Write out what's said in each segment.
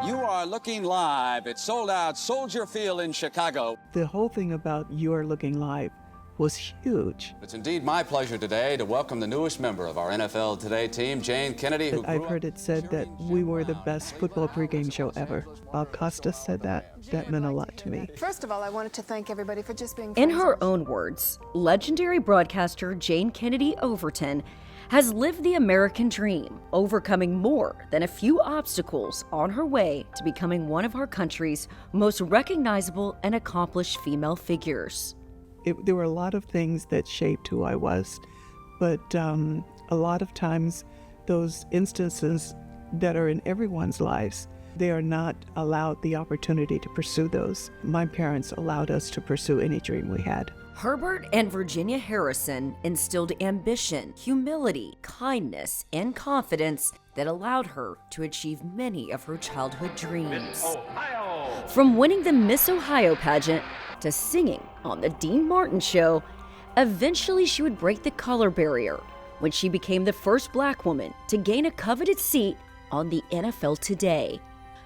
You are looking live at sold-out Soldier Field in Chicago. The whole thing about You Are Looking Live was huge. It's indeed my pleasure today to welcome the newest member of our NFL Today team, Jane Kennedy, who I've heard it said that we were the best football pregame show ever. Bob Costas said that. That meant a lot to me. First of all, I wanted to thank everybody for just being In friends. her own words, legendary broadcaster Jane Kennedy Overton has lived the American dream, overcoming more than a few obstacles on her way to becoming one of our country's most recognizable and accomplished female figures. There were a lot of things that shaped who I was, but a lot of times those instances that are in everyone's lives, they are not allowed the opportunity to pursue those. My parents allowed us to pursue any dream we had. Herbert and Virginia Harrison instilled ambition, humility, kindness, and confidence that allowed her to achieve many of her childhood dreams. From winning the Miss Ohio pageant to singing on the Dean Martin Show, eventually she would break the color barrier when she became the first Black woman to gain a coveted seat on the NFL Today.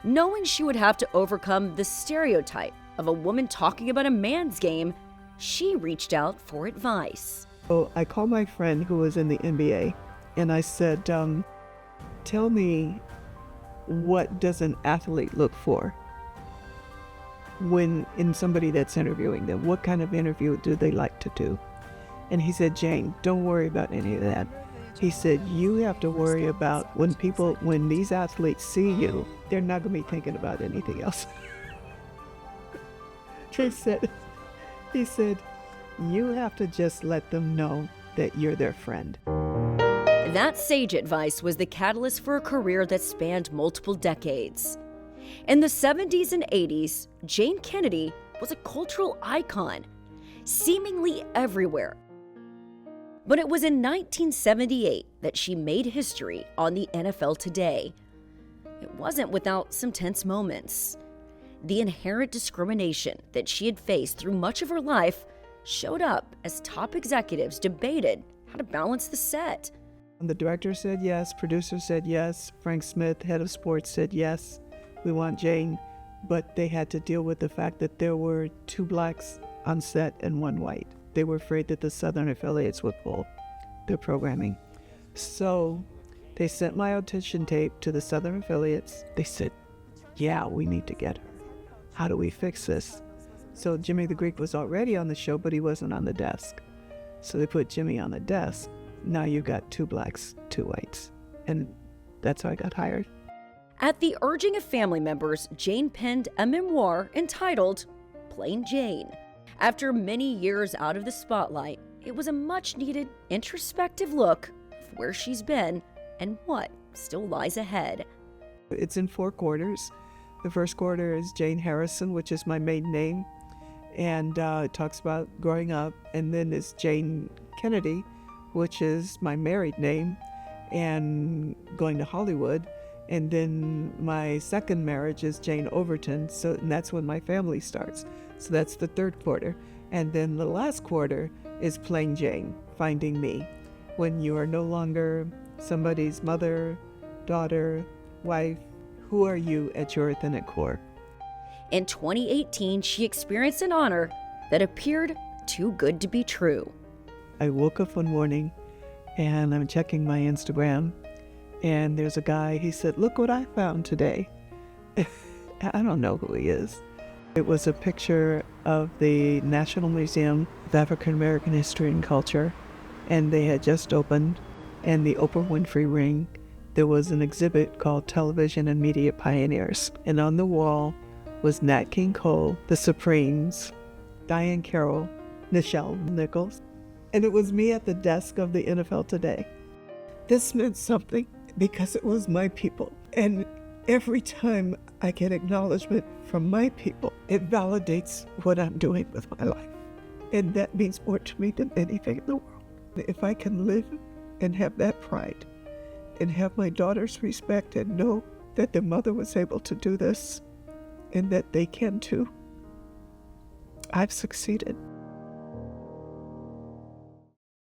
Knowing she would have to overcome the stereotype of a woman talking about a man's game, she reached out for advice. So I called my friend who was in the NBA and I said, tell me, what does an athlete look for when in somebody that's interviewing them? What kind of interview do they like to do? And he said, Jane, don't worry about any of that. He said, you have to worry about when these athletes see you, they're not going to be thinking about anything else. He said, you have to just let them know that you're their friend. That sage advice was the catalyst for a career that spanned multiple decades. In the 70s and 80s, Jane Kennedy was a cultural icon, seemingly everywhere. But it was in 1978 that she made history on the NFL Today. It wasn't without some tense moments. The inherent discrimination that she had faced through much of her life showed up as top executives debated how to balance the set. The director said yes, producer said yes, Frank Smith, head of sports, said yes, we want Jane, but they had to deal with the fact that there were 2 blacks on set and 1 white. They were afraid that the Southern affiliates would pull their programming. So they sent my audition tape to the Southern affiliates. They said, yeah, we need to get her. How do we fix this? So Jimmy the Greek was already on the show, but he wasn't on the desk. So they put Jimmy on the desk. Now you've got 2 blacks, 2 whites. And that's how I got hired. At the urging of family members, Jane penned a memoir entitled Plain Jane. After many years out of the spotlight, it was a much-needed introspective look of where she's been and what still lies ahead. It's in 4 quarters. The first quarter is Jane Harrison, which is my maiden name, and it talks about growing up. And then it's Jane Kennedy, which is my married name, and going to Hollywood. And then my second marriage is Jane Overton, and that's when my family starts. So that's the 3rd quarter. And then the last quarter is Plain Jane, finding me. When you are no longer somebody's mother, daughter, wife, who are you at your authentic core? In 2018, she experienced an honor that appeared too good to be true. I woke up one morning and I'm checking my Instagram, and there's a guy, he said, look what I found today. I don't know who he is. It was a picture of the National Museum of African American History and Culture, and they had just opened, and the Oprah Winfrey Ring. There was an exhibit called Television and Media Pioneers, and on the wall was Nat King Cole, the Supremes, Diane Carroll, Nichelle Nichols, and it was me at the desk of the NFL Today. This meant something because it was my people, and every time I get acknowledgement from my people, it validates what I'm doing with my life, and that means more to me than anything in the world. If I can live and have that pride, and have my daughters respect and know that their mother was able to do this and that they can too, I've succeeded.